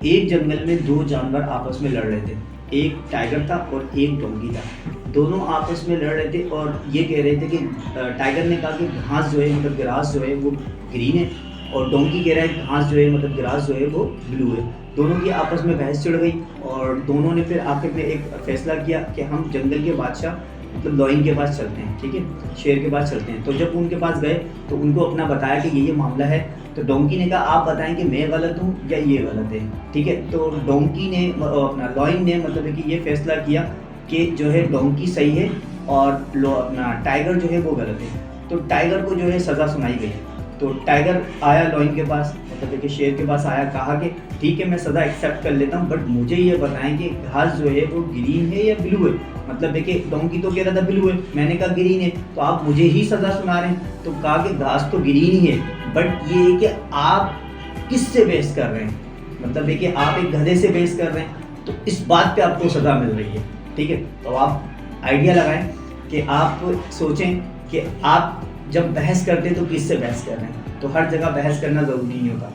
एक जंगल में दो जानवर आपस में लड़ रहे थे। एक टाइगर था और एक डोंगी था। दोनों आपस में लड़ रहे थे और ये कह रहे थे कि टाइगर ने कहा कि घास जो है मतलब ग्रास जो है वो ग्रीन है, और डोंगी कह रहा है घास जो है मतलब ग्रास जो है वो ब्लू है। दोनों की आपस में बहस छिड़ गई और दोनों ने फिर आखिर में एक फैसला किया कि हम जंगल के बादशाह मतलब लॉयन के पास चलते हैं, ठीक है, शेर के पास चलते हैं। तो जब उनके पास गए तो उनको अपना बताया कि ये मामला है। तो डोंकी ने कहा आप बताएं कि मैं गलत हूँ या ये गलत है, ठीक है। तो डोंकी ने अपना लॉयन ने मतलब है कि ये फैसला किया कि जो है डोंकी सही है और अपना टाइगर जो है वो गलत है। तो टाइगर को जो है सज़ा सुनाई गई। तो टाइगर आया लॉयन के पास मतलब कि शेर के पास आया, कहा कि ठीक है मैं सज़ा एक्सेप्ट कर लेता हूँ, बट मुझे ये बताएं कि घास जो है वो ग्रीन है या ब्लू है। मतलब देखिए डोंकी तो कह रहा था ब्लू है, मैंने कहा ग्रीन है, तो आप मुझे ही सज़ा सुना रहे हैं। तो कहा कि घास तो ग्रीन ही है, बट ये है कि आप किससे बेस कर रहे हैं। मतलब देखिए आप एक गधे से बेस कर रहे हैं, तो इस बात पे आपको सज़ा मिल रही है, ठीक है। तो आप आइडिया लगाएं कि आप सोचें कि आप जब बहस करते हैं तो किससे बहस कर रहे हैं। तो हर जगह बहस करना ज़रूरी नहीं होता।